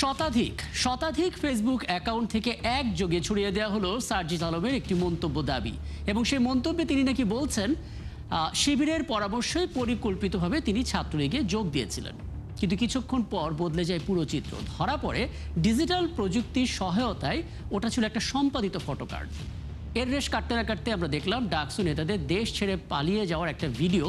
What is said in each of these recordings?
শতাধিক Facebook account থেকে একযোগে ছড়িয়ে দেওয়া হলো সার্জিস আলমের একটি মন্তব্য দাবি এবং সেই মন্তব্যে তিনি নাকি বলছেন শিবিরের পরামর্শে পরিকল্পিতভাবে তিনি ছাত্রলীগে যোগ দিয়েছিলেন। কিন্তু কিছুক্ষণ পর বদলে যায় পুরো চিত্র। ধরা পড়ে ডিজিটাল প্রযুক্তির সহায়তায় ওটা ছিল একটা সম্পাদিত ফটোকার্ড। এর রেশ কাটতে না কাটতে আমরা দেখলাম ডাকসু নেতাদের দেশ ছেড়ে পালিয়ে যাওয়ার একটা ভিডিও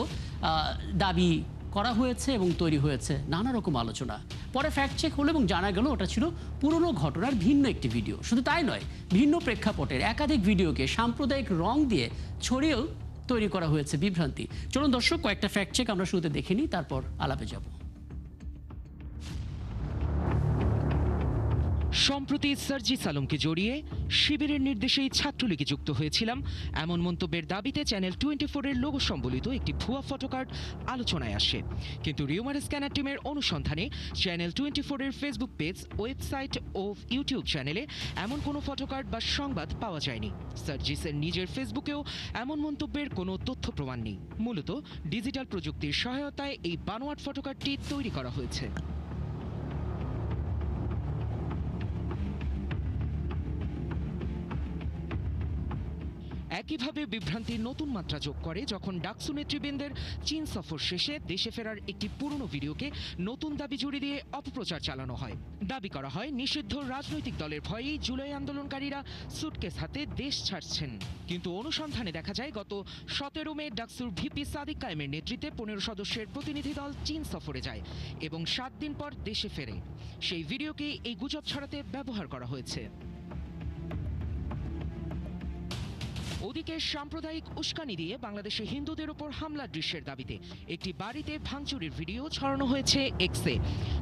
দাবি করা হয়েছে এবং তৈরি হয়েছে নানা রকম আলোচনা। পরে ফ্যাক্ট চেক হলো এবং জানা গেল ওটা ছিল পুরনো ঘটনার ভিন্ন একটি ভিডিও। শুধু তাই নয়, ভিন্ন প্রেক্ষাপটের একাধিক ভিডিওকে সাম্প্রদায়িক রং দিয়ে ছড়িয়েও তৈরি করা হয়েছে বিভ্রান্তি। চলুন দর্শক, কয়েকটা ফ্যাক্ট চেক আমরা শুরুতে দেখে নিই, তারপর আলাপে যাব। সম্প্রতি সার্জিস আলমকে জড়িয়ে শিবিরের নির্দেশেই ছাত্রলীগে যুক্ত হয়েছিলাম এমন মন্তব্যের দাবিতে চ্যানেল 24-এর লোগো সম্বলিত একটি ভুয়া ফটোকার্ড আলোচনায় আসে। কিন্তু রিউমার স্ক্যানার টিমের অনুসন্ধানে চ্যানেল 24-এর ফেসবুক পেজ, ওয়েবসাইট ও ইউটিউব চ্যানেলে এমন কোনো ফটোকার্ড বা সংবাদ পাওয়া যায়নি। সার্জিসের নিজের ফেসবুকেও এমন মন্তব্যের কোনো তথ্য প্রমাণ নেই। মূলত ডিজিটাল প্রযুক্তির সহায়তায় এই বানোয়াট ফটোকার্ডটি তৈরি করা হয়েছে। একইভাবে বিভ্রান্তির নতুন মাত্রা যোগ করে যখন ডাকসু নেতৃবৃন্দের চীন সফর শেষে দেশে ফেরার একটি পুরনো ভিডিওকে নতুন দাবি জুড়ে দিয়ে অপপ্রচার চালানো হয়। দাবি করা হয় নিষিদ্ধ রাজনৈতিক দলের ভয়েই জুলাই আন্দোলনকারীরা সুটকেস হাতে দেশ ছাড়ছেন। কিন্তু অনুসন্ধানে দেখা যায় গত 17 মে ডাকসুর ভিপি সাদিক কায়েমের নেতৃত্বে 15 সদস্যের প্রতিনিধি দল চীন সফরে যায় এবং 7 দিন পর দেশে ফেরে। সেই ভিডিওকে এই গুজব ছড়াতে ব্যবহার করা হয়েছে। ওদিকে সাম্প্রদায়িক উস্কানি দিয়ে বাংলাদেশে হিন্দুদের ওপর হামলার দৃশ্যের দাবিতে একটি বাড়িতে ভাঙচুরের ভিডিও ছড়ানো হয়েছে এক্সে।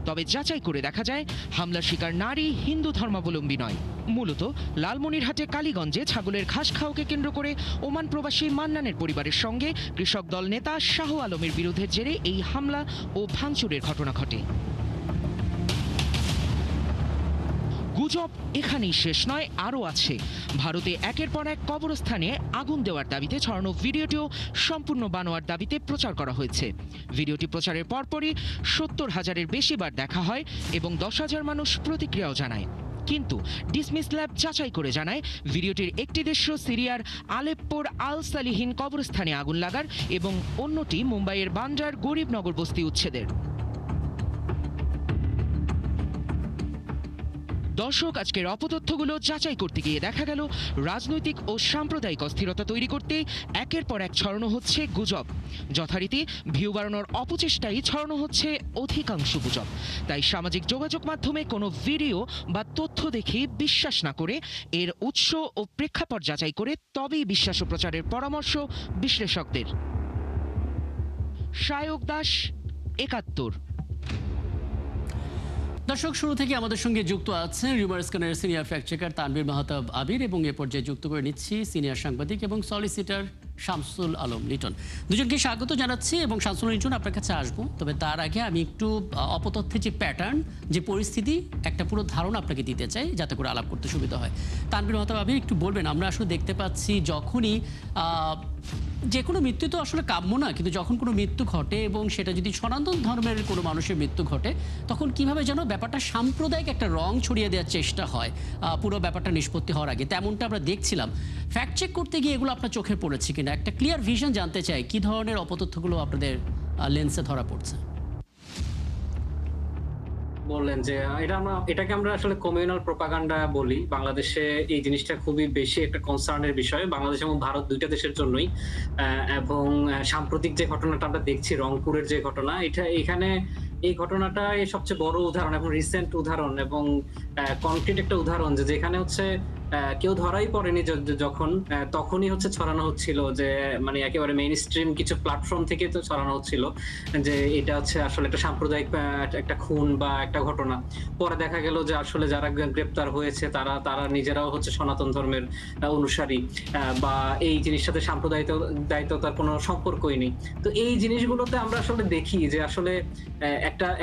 তবে যাচাই করে দেখা যায় হামলার শিকার নারী হিন্দু ধর্মাবলম্বী নয়। মূলত লালমনিরহাটে কালীগঞ্জে ছাগলের ঘাস খাওয়াকে কেন্দ্র করে ওমান প্রবাসী মান্নানের পরিবারের সঙ্গে কৃষক দল নেতা শাহ আলমের বিরোধের জেরে এই হামলা ও ভাঙচুরের ঘটনা ঘটে। গুজব এখানেই শেষ নয়, আরও আছে। ভারতে একের পর এক কবরস্থানে আগুন দেওয়ার দাবিতে ছড়ানো ভিডিওটিও সম্পূর্ণ বানোয়ার দাবিতে প্রচার করা হয়েছে। ভিডিওটি প্রচারের পরপরই 70,000-এর বেশি বার দেখা হয় এবং 10,000 মানুষ প্রতিক্রিয়াও জানায়। কিন্তু ডিসমিস ল্যাব যাচাই করে জানায় ভিডিওটির একটি দৃশ্য সিরিয়ার আলেপ্পোর আল সালিহিন কবরস্থানে আগুন লাগার এবং অন্যটি মুম্বাইয়ের বান্দ্রার গরিবনগর বস্তি উচ্ছেদের। দর্শক, আজকের অপতথ্যগুলো যাচাই করতে গিয়ে দেখা গেল রাজনৈতিক ও সাম্প্রদায়িক অস্থিরতা তৈরি করতে একের পর এক ছড়ানো হচ্ছে গুজব। যথারীতি ভিউ বাড়ানোর অপচেষ্টায় ছড়ানো হচ্ছে অধিকাংশ গুজব। তাই সামাজিক যোগাযোগ মাধ্যমে কোনো ভিডিও বা তথ্য দেখে বিশ্বাস না করে এর উৎস ও প্রেক্ষাপট যাচাই করে তবেই বিশ্বাস ও প্রচারের পরামর্শ বিশ্লেষকদের। সায়ক দাস, 71। দর্শক, শুরু থেকে আমাদের সঙ্গে যুক্ত আছেন রিউমার স্ক্যানারের senior fact checker Tanvir Mahtab Abir এবং এ পর্যায়ে যুক্ত করে নিচ্ছি সিনিয়র সাংবাদিক এবং সলিসিটার শামসুল আলম লিটন। দুজনকে স্বাগত জানাচ্ছি এবং শামসুল লিটন, আপনার কাছে আসবো। তবে তার আগে আমি একটু অপতথ্যের যে প্যাটার্ন, যে পরিস্থিতি, একটা পুরো ধারণা আপনাকে দিতে চাই যাতে করে আলাপ করতে সুবিধা হয়। তানভীর মাহতাব আবির, একটু বলবেন, আমরা আসলে দেখতে পাচ্ছি যখনই যে কোনো মৃত্যু তো আসলে কাম্য না, কিন্তু যখন কোনো মৃত্যু ঘটে এবং সেটা যদি সনাতন ধর্মের কোনো মানুষের মৃত্যু ঘটে, তখন কিভাবে যেন ব্যাপারটা সাম্প্রদায়িক একটা রং ছড়িয়ে দেওয়ার চেষ্টা হয় পুরো ব্যাপারটা নিষ্পত্তি হওয়ার আগে। তেমনটা আমরা দেখছিলাম। ফ্যাক্ট চেক করতে গিয়ে এগুলো আপনার চোখে পড়েছে কিনা, একটা ক্লিয়ার ভিশন জানতে চাই, কি ধরনের অপতথ্যগুলো আপনাদের লেন্সে ধরা পড়ছে। বললেন যে এটাকে আমরা আসলে কমিউনাল প্রোপাগান্ডা বলি। বাংলাদেশে এই জিনিসটা খুবই বেশি একটা কনসার্নের বিষয়, বাংলাদেশ এবং ভারত দুইটা দেশের জন্যই। এবং সাম্প্রতিক যে ঘটনাটা আমরা দেখছি, রংপুরের যে ঘটনা, এখানে এই ঘটনাটা সবচেয়ে বড় উদাহরণ এবং রিসেন্ট উদাহরণ এবং কনক্রিট একটা উদাহরণ যেখানে হচ্ছে কেউ ধরাই পড়েনি যখন তখনই হচ্ছে ছড়ানো হচ্ছিল, যে মানে একেবারে মেইন স্ট্রিম কিছু প্ল্যাটফর্ম থেকে তো ছড়ানো হচ্ছিল যে এটা হচ্ছে আসলে একটা সাম্প্রদায়িক একটা খুন বা একটা ঘটনা। পরে দেখা গেল যে আসলে যারা গ্রেপ্তার হয়েছে তারা নিজেরাও হচ্ছে সনাতন ধর্মের অনুসারী, বা এই জিনিসের সাথে সাম্প্রদায়িকতার কোনো সম্পর্কই নেই। তো এই জিনিসগুলোতে আমরা আসলে দেখি যে আসলে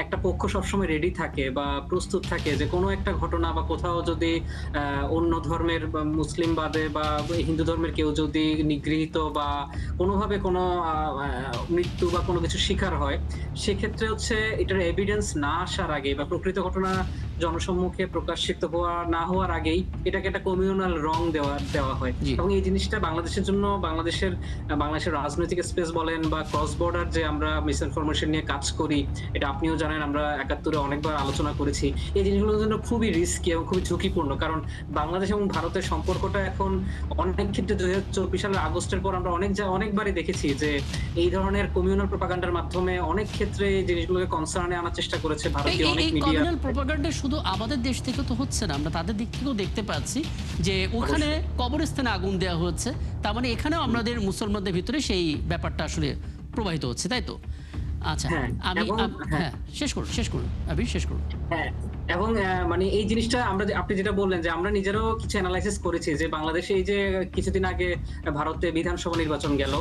একটা পক্ষ সবসময় রেডি থাকে বা প্রস্তুত থাকে যে কোনো একটা ঘটনা বা কোথাও যদি অন্য ধর্মের মুসলিম বাদে বা হিন্দু ধর্মের কেউ যদি নিগৃহীত বা কোনোভাবে কোনো মৃত্যু বা কোনো কিছু শিকার হয়, সেক্ষেত্রে হচ্ছে এটার এভিডেন্স না আসার আগে বা প্রকৃত ঘটনা জনসম্মুখে প্রকাশিত না হওয়ার আগেই এটাকে একটা কমিউনাল রং দেওয়া হয়। জি। এবং এই জিনিসটা বাংলাদেশের জন্য বাংলাদেশের রাজনৈতিক স্পেস বলেন বা ক্রস বর্ডার যে আমরা মিস ইনফরমেশন নিয়ে কাজ করি, এটা আপনিও জানেন, আমরা ৭১-এ অনেকবার আলোচনা করেছি। এই জিনিসগুলোর জন্য খুবই রিস্কি এবং খুবই ঝুঁকিপূর্ণ। কারণ বাংলাদেশ এবং ভারতের সম্পর্কটা এখন অনেক ক্ষেত্রে ২০২৪ সালের আগস্টের পর আমরা অনেকবারই দেখেছি যে এই ধরনের কমিউনাল প্রপাগান্ডার মাধ্যমে অনেক ক্ষেত্রে এই জিনিসগুলোকে কনসার্নে আনার চেষ্টা করেছে ভারতীয় অনেক এই মিডিয়া। কমিউনাল প্রপাগান্ডা শুধু আমাদের দেশ থেকে তো হচ্ছে না, আমরা তাদের দিক থেকেও দেখতে পাচ্ছি যে ওখানে কবরস্থানে আগুন দেওয়া হচ্ছে, তার মানে এখানেও আমাদের মুসলমানদের ভিতরে সেই ব্যাপারটা আসলে প্রবাহিত হচ্ছে, তাই তো? আচ্ছা, হ্যাঁ, হ্যাঁ, শেষ করুন আবির, শেষ করুন। হ্যাঁ, এবং মানে এই জিনিসটা আপনি যেটা বললেন যে আমরা নিজেরাও কিছু অ্যানালাইসিস করেছি যে বাংলাদেশে এই যে কিছুদিন আগে ভারতে বিধানসভা নির্বাচন গেল,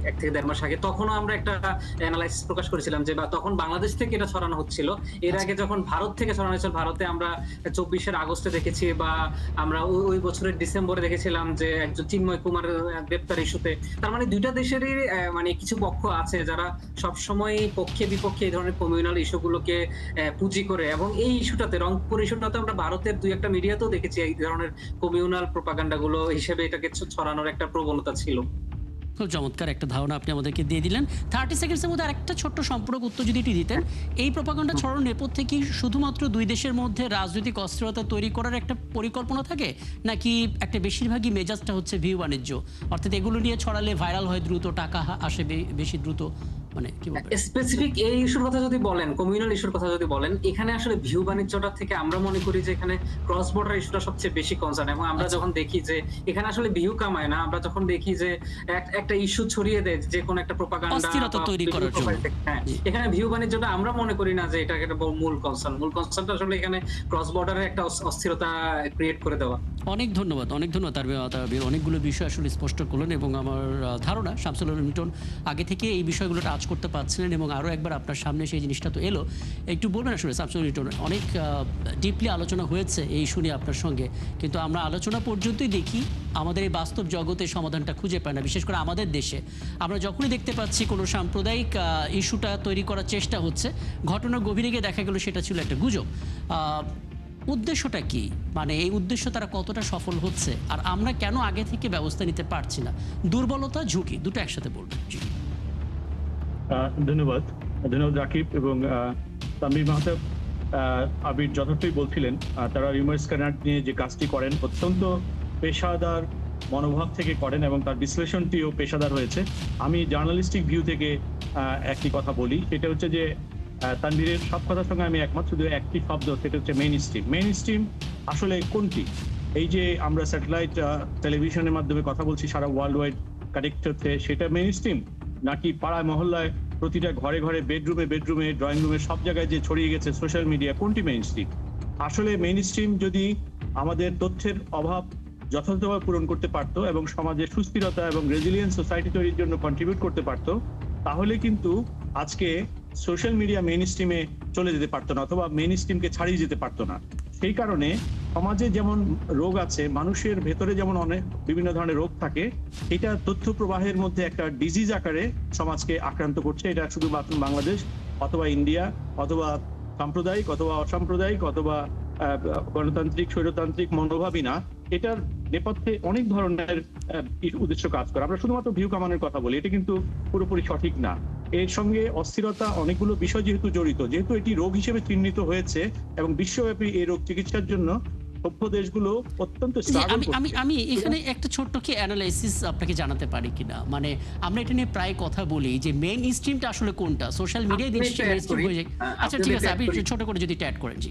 এক থেকে দেড় মাস আগে, তখনও আমরা একটা অ্যানালাইসিস প্রকাশ করেছিলাম যে তখন বাংলাদেশ থেকে এটা ছড়ানো হচ্ছিল। এর আগে যখন ভারত থেকে ছড়ানো হয়েছিল, ভারতে আমরা ২৪ আগস্টে দেখেছি বা আমরা ওই বছরের ডিসেম্বরে দেখেছিলাম যে একজন চিন্ময় কুমার গ্রেপ্তার ইস্যুতে। তার মানে দুইটা দেশেরই মানে কিছু পক্ষ আছে যারা সবসময় পক্ষে বিপক্ষে এই ধরনের কমিউনাল ইস্যুগুলোকে পুঁজি করে, এবং এই ইস্যুটাতে রংপুর ইস্যুটাতে আমরা ভারতের দুই একটা মিডিয়াতেও দেখেছি এই ধরনের কমিউনাল প্রপাগান্ডা গুলো হিসেবে এটাকে ছড়ানোর একটা প্রবণতা ছিল। খুব চমৎকার একটা ধারণা আপনি আমাদেরকে দিয়ে দিলেন। 30 সেকেন্ডসের মধ্যে আরেকটা ছোট্ট সম্পূরক উত্তর যদি এটি দিতেন, এই প্রপাগান্ডা ছড়ানোর নেপথ্যে কি শুধুমাত্র দুই দেশের মধ্যে রাজনৈতিক অস্থিরতা তৈরি করার একটা পরিকল্পনা থাকে, নাকি একটা বেশিরভাগই মেজাজটা হচ্ছে ভিউ বাণিজ্য, অর্থাৎ এগুলো নিয়ে ছড়ালে ভাইরাল হয় দ্রুত, টাকা আসে বেশি দ্রুত, মানে কি বলবেন? স্পেসিফিক এই ইস্যুর কথা যদি বলেন, কমিউনাল ইস্যুর কথা যদি বলেন, এখানে আসলে ভিউ বাণিজ্যটা থেকে আমরা মনে করি যে এখানে ক্রস বর্ডার ইস্যুটা সবচেয়ে বেশি কনসার্ন। এবং আমরা যখন দেখি যে এখানে আসলে ভিউ কামায় না, আমরা যখন দেখি যে একটা ইস্যু ছড়িয়ে দেয় যে কোনো একটা প্রপাগান্ডা অস্থিরতা তৈরি করার জন্য, হ্যাঁ, এখানে ভিউ বাণিজ্যটা আমরা মনে করি না যে এটা একটা মূল কনসার্নটা আসলে এখানে ক্রস বর্ডারের একটা অস্থিরতা ক্রিয়েট করে দেওয়া। অনেক ধন্যবাদ তারবির, অনেকগুলো বিষয় আসলে স্পষ্ট করলেন এবং আমার ধারণা শামসুল আলম লিটন আগে থেকে এই বিষয়গুলো টাচ করতে পারছিলেন এবং আরও একবার আপনার সামনে সেই জিনিসটা তো এলো। একটু বলবেন আসলে শামসুল লিটন, অনেক ডিপলি আলোচনা হয়েছে এই ইস্যু নিয়ে আপনার সঙ্গে, কিন্তু আমরা আলোচনা পর্যন্তই দেখি, আমাদের এই বাস্তব জগতে সমাধানটা খুঁজে পায় না। বিশেষ করে আমাদের দেশে আমরা যখনই দেখতে পাচ্ছি কোনো সাম্প্রদায়িক ইস্যুটা তৈরি করার চেষ্টা হচ্ছে, ঘটনার গভীরে গিয়ে দেখা গেল সেটা ছিল একটা গুজব। উদ্দেশ্যটা কি, মানে এই উদ্দেশ্য তারা কতটা সফল হচ্ছে, আর আমরা কেন আগে থেকে ব্যবস্থা নিতে পারছি না? দুর্বলতা, ঝুঁকি, দুটো একসাথে বলবেন। ধন্যবাদ রাকিব এবং তানভীর মাহতাব। আবির যথার্থই বলছিলেন, তারা রিউমার স্ক্যানার নিয়ে যে কাজটি করেন অত্যন্ত পেশাদার মনোভাব থেকে করেন এবং তার বিশ্লেষণটিও পেশাদার হয়েছে। আমি জার্নালিস্টিক ভিউ থেকে একটি কথা বলি, সেটা হচ্ছে যে তানভীরের সব কথার সঙ্গে আমি একমত, শুধু একটি শব্দ, সেটা হচ্ছে মেইন স্ট্রিম। মেইন স্ট্রিম আসলে কোনটি? এই যে আমরা স্যাটেলাইট টেলিভিশনের মাধ্যমে কথা বলছি, সারা ওয়ার্ল্ড ওয়াইড কানেক্ট হচ্ছে, সেটা মেইন স্ট্রিম, নাকি পাড়ায় মহল্লায় প্রতিটা ঘরে ঘরে বেডরুমে ড্রয়িং রুমে সব জায়গায় যে ছড়িয়ে গেছে সোশ্যাল মিডিয়া, কোনটি মেইন স্ট্রিম? আসলে মেইন স্ট্রিম যদি আমাদের তথ্যের অভাব যথাযথভাবে পূরণ করতে পারতো এবং সমাজের সুস্থিরতা এবং রেজিলিয়েন্স সোসাইটি তৈরির জন্য কন্ট্রিবিউট করতে পারতো, তাহলে কিন্তু আজকে সোশ্যাল মিডিয়া মেইন স্ট্রিমে চলে যেতে পারতো না, অথবা মেইন স্ট্রিমকে ছাড়িয়ে যেতে পারতো না। সেই কারণে সমাজে যেমন রোগ আছে, মানুষের ভেতরে যেমন অনেক বিভিন্ন ধরনের রোগ থাকে, এটা তথ্য প্রবাহের মধ্যে একটা ডিজিজ আকারে সমাজকে আক্রান্ত করছে। এটা শুধুমাত্র বাংলাদেশ অথবা ইন্ডিয়া অথবা সাম্প্রদায়িক অথবা অসাম্প্রদায়িক অথবা গণতান্ত্রিক স্বৈরতান্ত্রিক মনোভাবই না, এটার নেপথ্যে অনেক ধরনের উদ্দেশ্য কাজ করে। আমরা শুধুমাত্র ভিউ কামানোর কথা বলি, এটা কিন্তু পুরোপুরি সঠিক না। এর সঙ্গে অস্থিরতা, অনেকগুলো বিষয় যেহেতু জড়িত, যেহেতু এটি রোগ হিসেবে চিহ্নিত হয়েছে এবং বিশ্বব্যাপী এই রোগ চিকিৎসার জন্য সভ্য দেশগুলো অত্যন্ত আমি এখানে একটা ছোট্ট কি অ্যানালাইসিস আপনাকে জানাতে পারি কিনা, মানে আমরা এটা নিয়ে প্রায় কথা বলি যে মেইন স্ট্রিমটা আসলে কোনটা, সোশ্যাল মিডিয়ায় দিন শেষে মেইন স্ট্রিম হয়ে যায়। আচ্ছা ঠিক আছে, আপনি ছোট করে যদি অ্যাড করেন। জি,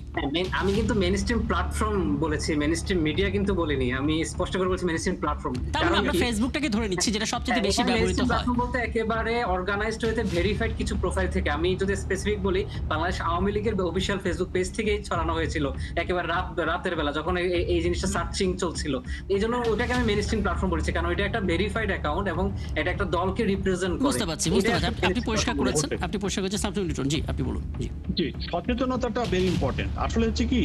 আমি কিন্তু মেইন স্ট্রিম প্ল্যাটফর্ম বলেছি, মেইন স্ট্রিম মিডিয়া কিন্তু বলিনি। আমি স্পষ্ট করে বলছি মেইন স্ট্রিম প্ল্যাটফর্ম। তাহলে আমরা ফেসবুকটাকে ধরে নিচ্ছি যেটা সবচেয়ে বেশি ব্যবহৃত হয়। প্ল্যাটফর্ম বলতে একেবারে অর্গানাইজড হয়েছে ভেরিফাইড কিছু প্রোফাইল থেকে। আমি যদি স্পেসিফিক বলি, বাংলাদেশ আওয়ামী লীগের অফিশিয়াল ফেসবুক পেজ থেকেই ছড়ানো হয়েছিল একেবারে রাতের বেলা, যখন এই জিনিসটা সার্চিং চলছিল। এই জন্য ওটাকে আমি মেইন স্ট্রিম প্ল্যাটফর্ম বলেছি, কারণ এটা একটা ভেরিফাইড অ্যাকাউন্ট এবং এটা একটা দলকে রিপ্রেজেন্ট করে। বুঝতে পারছি। আপনি পরিষ্কার করেছেন, শামসুল লিটন। জি, আপনি বলুন। জি, সচেতনতাটা ভেরি ইম্পর্টেন্ট। আসলে হচ্ছে কি,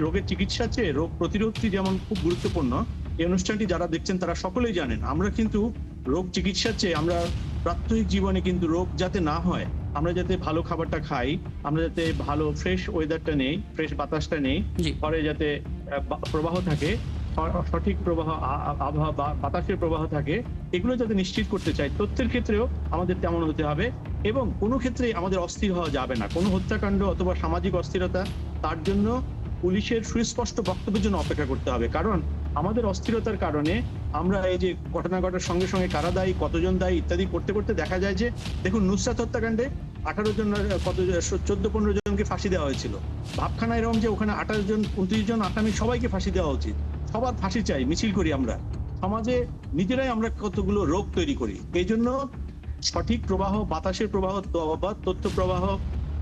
রোগের চিকিৎসা চেয়ে রোগ প্রতিরোধটি যেমন খুব গুরুত্বপূর্ণ, এই অনুষ্ঠানটি যারা দেখছেন তারা সকলেই জানেন। আমরা কিন্তু রোগ চিকিৎসার চেয়ে আমরা প্রাত্যহিক জীবনে কিন্তু রোগ যাতে না হয় আমরা যাতে ভালো খাবারটা খাই, আমরা যাতে ভালো ফ্রেশ ওয়েদারটা নেই, ফ্রেশ বাতাসটা নেই, জি। ঘরে যাতে প্রবাহ থাকে, সঠিক প্রবাহ আবহাওয়া বা বাতাসের প্রবাহ থাকে, এগুলো যাতে নিশ্চিত করতে চাই। তথ্যের ক্ষেত্রেও আমাদের তেমন হতে হবে এবং কোনো ক্ষেত্রে আমাদের অস্থির হওয়া যাবে না। কোনো হত্যাকাণ্ড অথবা সামাজিক অস্থিরতা, তার জন্য পুলিশের সুস্পষ্ট বক্তব্যের জন্য অপেক্ষা করতে হবে। কারণ আমাদের অস্থিরতার কারণে আমরা এই যে ঘটনা ঘটার সঙ্গে সঙ্গে কারা দায়ী, কতজন দায়ী ইত্যাদি করতে করতে দেখা যায় যে, দেখুন নুসরাত হত্যাকাণ্ডে 18 জন, 14-15 জনকে ফাঁসি দেওয়া হয়েছিল। ভাবখানা এরকম যে ওখানে 28 জন 29 জন আসামি সবাইকে ফাঁসি দেওয়া উচিত। সবার ফাঁসি চাই, মিছিল করি আমরা সমাজে, নিজেরাই আমরা কতগুলো রোগ তৈরি করি। এই জন্য সঠিক প্রবাহ, বাতাসের প্রবাহ, তথ্য প্রবাহ,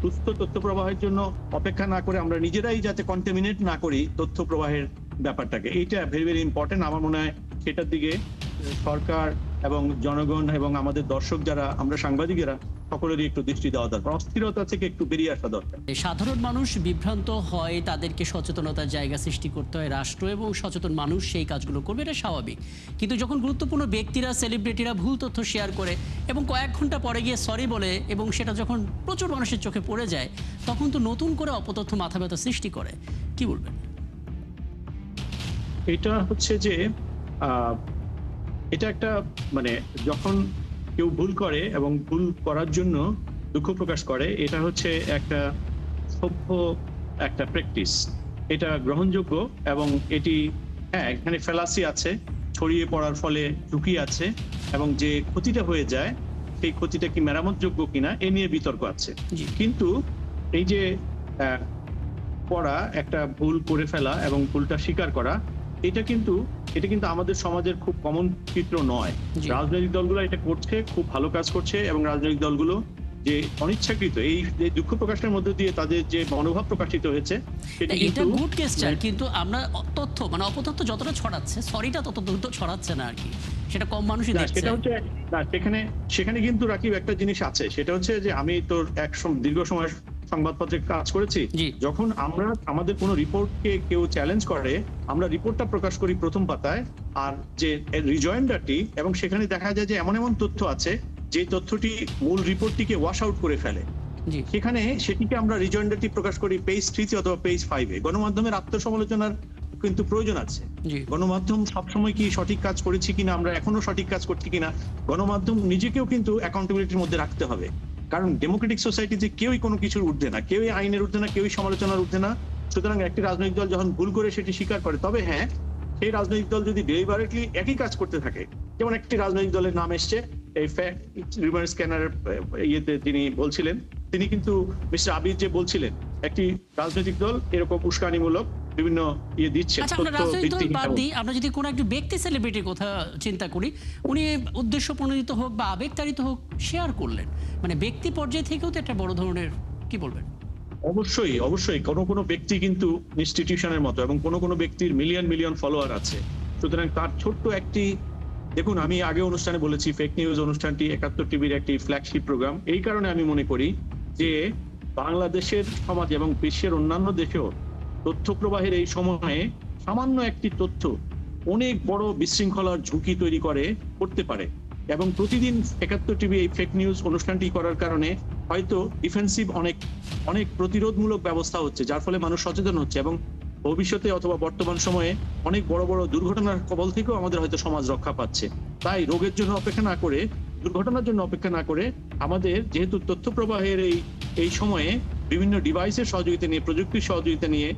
সুস্থ তথ্য প্রবাহের জন্য অপেক্ষা না করে আমরা নিজেরাই যাতে কন্টামিনেট না করি তথ্য প্রবাহের ব্যাপারটাকে, এইটা ভেরি ভেরি ইম্পর্টেন্ট। আমার মনে হয় সেটার দিকে সরকার এবং জনগণ এবং আমাদের দর্শক যারা আমরা সাংবাদিকেরা সকলেরই একটু দৃষ্টি দেওয়া দরকার। অস্থিরতা থেকে একটু বেরিয়ে আসা দরকার। সাধারণ মানুষ বিভ্রান্ত হয়, তাদেরকে সচেতনতার জায়গা সৃষ্টি করতে হয় রাষ্ট্র, এবং সচেতন মানুষ সেই কাজগুলো করবে, এটা স্বাভাবিক। কিন্তু যখন গুরুত্বপূর্ণ ব্যক্তিরা, সেলিব্রিটিরা ভুল তথ্য শেয়ার করে এবং কয়েক ঘন্টা পরে গিয়ে সরি বলে এবং সেটা যখন প্রচুর মানুষের চোখে পড়ে যায়, তখন তো নতুন করে অপতথ্য মাথা ব্যথা সৃষ্টি করে। কি বলবেন? এটা হচ্ছে যে এটা একটা মানে যখন কেউ ভুল করে এবং ভুল করার জন্য দুঃখ প্রকাশ করে, এটা হচ্ছে একটা সভ্য একটা প্র্যাকটিস, এটা গ্রহণযোগ্য এবং এটি এখানে ফেলাসি আছে, ছড়িয়ে পড়ার ফলে ঝুঁকি আছে এবং যে ক্ষতিটা হয়ে যায় সেই ক্ষতিটা কি মেরামতযোগ্য কিনা এ নিয়ে বিতর্ক আছে। জি। কিন্তু এই যে করা একটা ভুল করে ফেলা এবং ভুলটা স্বীকার করা, এটা কিন্তু আমাদের সমাজের খুব কমন চিত্র নয়। জি। রাজনৈতিক দলগুলো এটা করছে, খুব ভালো কাজ করছে এবং রাজনৈতিক দলগুলো যে অনিচ্ছাকৃত এই যে দুঃখ প্রকাশের মধ্যে দিয়ে তাদের যে মনোভাব প্রকাশিত হয়েছে সেটা এটা কিন্তু গুড গেস্টার, কিন্তু আমরা তথ্য মানে অপতথ্য যতটা ছড়াচ্ছে, সরিটা তত দ্রুত ছড়াচ্ছে না আর কি, সেটা কম মানুষই না, দেখছে। সেটা হচ্ছে না, সেখানে কিন্তু রাকিব একটা জিনিস আছে, সেটা হচ্ছে যে আমি তোর দীর্ঘ সময় সংবাদপত্রে কাজ করেছি। জি। যখন আমরা আমাদের কোনো রিপোর্টকে কেউ চ্যালেঞ্জ করে, আমরা রিপোর্টটা প্রকাশ করি প্রথম পাতায়, আর যে রিজয়েন্ডারটি, এবং সেখানে দেখা যায় যে এমন এমন তথ্য আছে যে তথ্যটি মূল রিপোর্টটিকে ওয়াশ আউট করে ফেলে। জি। সেখানে সেটিকে আমরা রিজয়েন্ডারটি প্রকাশ করি পেজ 3 অথবা পেজ 5-এ। গণমাধ্যমের আত্মসমালোচনার কিন্তু প্রয়োজন আছে। জি। গণমাধ্যম সবসময় কি সঠিক কাজ করেছি কিনা, আমরা এখনো সঠিক কাজ করছি কিনা, গণমাধ্যম নিজেকেও কিন্তু অ্যাকাউন্টেবিলিটির মধ্যে রাখতে হবে। কারণ ডেমোক্রেটিক সোসাইটিতে কেউই কোনো কিছুর ঊর্ধ্বে না, কেউই আইনের ঊর্ধ্বে না, কেউই সমালোচনার ঊর্ধ্বে না। সুতরাং একটি রাজনৈতিক দল যখন ভুল করে সেটি স্বীকার করে, তবে হ্যাঁ, সেই রাজনৈতিক দল যদি ডেলিবারেটলি একই কাজ করতে থাকে, যেমন একটি রাজনৈতিক দলের নাম এসছে এই রিউমার স্ক্যানারের ইয়েতে, তিনি বলছিলেন, তিনি কিন্তু মিস্টার আবির যে বলছিলেন একটি রাজনৈতিক দল এরকম উস্কানিমূলক বিভিন্ন ইয়ে দিচ্ছে। আচ্ছা, আমরা রাজনৈতিক দল বাদ দিই, আমরা যদি কোনো একটি ব্যক্তি সেলিব্রিটির কথা চিন্তা করি, উনি উদ্দেশ্য প্রণোদিত হোক বা আবেগতাড়িত হোক শেয়ার করলেন, মানে ব্যক্তি পর্যায়ে থেকেও তো একটা বড় ধরনের, কি বলবেন? অবশ্যই কোনো ব্যক্তি কিন্তু ইনস্টিটিউশনের মতো, এবং কোনো ব্যক্তির মিলিয়ন ফলোয়ার আছে। সুতরাং তার ছোট্ট একটি, দেখুন আমি আগে অনুষ্ঠানে বলেছি, ফেক নিউজ অনুষ্ঠানটি 71 টিভির একটি ফ্ল্যাগশিপ প্রোগ্রাম। এই কারণে আমি মনে করি যে বাংলাদেশের সমাজ এবং বিশ্বের অন্যান্য দেশেও তথ্য প্রবাহের এই সময়ে সামান্য একটি তথ্য অনেক বড় বিশৃঙ্খলার ঝুঁকি তৈরি করতে পারে। এবং প্রতিদিন 71 টিভি এই ফেক নিউজ অনুষ্ঠানটি করার কারণে হয়তো ডিফেন্সিভ অনেক প্রতিরোধমূলক ব্যবস্থা হচ্ছে, যার ফলে মানুষ সচেতন হচ্ছে, এবং ভবিষ্যতে অথবা বর্তমান সময়ে অনেক বড় দুর্ঘটনার কবল থেকেও আমাদের হয়তো সমাজ রক্ষা পাচ্ছে। তাই রোগের জন্য অপেক্ষা না করে, দুর্ঘটনার জন্য অপেক্ষা না করে, আমাদের যেহেতু তথ্য প্রবাহের এই সময়ে বিভিন্ন ডিভাইসের সহযোগিতা নিয়ে, প্রযুক্তির সহযোগিতা নিয়ে,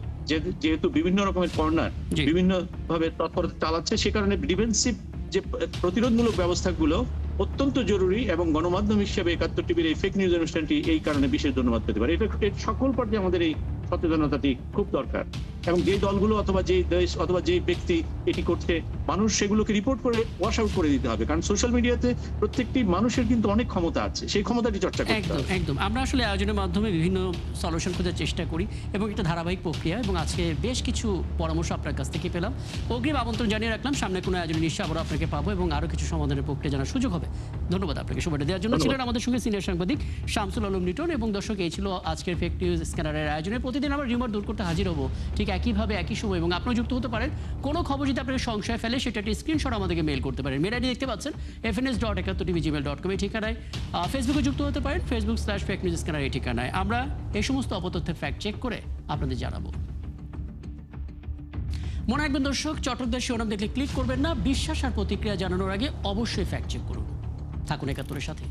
যেহেতু বিভিন্ন রকমের কর্নার বিভিন্ন ভাবে তৎপরতা চালাচ্ছে, সে কারণে ডিফেন্সিভ যে প্রতিরোধমূলক ব্যবস্থাগুলো অত্যন্ত জরুরি। এবং গণমাধ্যম হিসেবে 71 টিভির এই ফেক নিউজ অনুষ্ঠানটি এই কারণে বিশেষ ধন্যবাদ পেতে পারে। এটা সকল পর্যায়ে আমাদের এই সচেতনতাটি খুব দরকার, এবং যে দলগুলো অথবা যে দেশ অথবা যে ব্যক্তি এটি করছে, মানুষ সেগুলোকে রিপোর্ট করে ওয়াশ আউট করে দিতে হবে। কারণ সোশ্যাল মিডিয়াতে প্রত্যেকটি মানুষের কিন্তু অনেক ক্ষমতা আছে, সেই ক্ষমতাটি চর্চা করতে হবে। একদম। আমরা আসলে আয়োজনের মাধ্যমে বিভিন্ন সলিউশন খোঁজার চেষ্টা করি এবং একটা ধারাবাহিক প্রক্রিয়া, এবং আজকে বেশ কিছু পরামর্শ আপনার কাছ থেকে পেলাম। অগ্রিম আমন্ত্রণ জানিয়ে রাখলাম, সামনে কোনো আয়োজনে নিশ্চয়ই আবার আপনাকে পাবো এবং আরো কিছু সমাধানের প্রক্রিয়া জানার সুযোগ হবে। ধন্যবাদ আপনাকে সময়টা দেওয়ার জন্য। ছিলেন আমাদের সঙ্গে সিনিয়র সাংবাদিক শামসুল আলম লিটন। এবং দর্শক, এই ছিল আজকের ফেক নিউজ স্ক্যানারের আয়োজনে। প্রতিদিন আমরা রিউমার দূর করতে হাজির হবো ঠিক একইভাবে একই সময় এবং আপনিও যুক্ত হতে পারেন। কোনো খবর যদি আপনাকে সংশয় ফেলে সেটা একটি স্ক্রিনশট আমাদেরকে মেল করতে পারেন। মেল আইডি দেখতে পাচ্ছেন fns.71tv@gmail.com এই ঠিকানায়। ফেসবুকে যুক্ত হতে পারেন facebook/fake-news-scanner এই ঠিকানায়। আমরা এই সমস্ত অপতথ্যের ফ্যাক্ট চেক করে আপনাদের জানাবো। মনে রাখবেন দর্শক, চটকদার শিরোনাম দেখলে ক্লিক করবেন না। বিশ্বাস আর প্রতিক্রিয়া জানানোর আগে অবশ্যই ফ্যাক্ট চেক করুন। থাকুন ৭১-এর সাথে।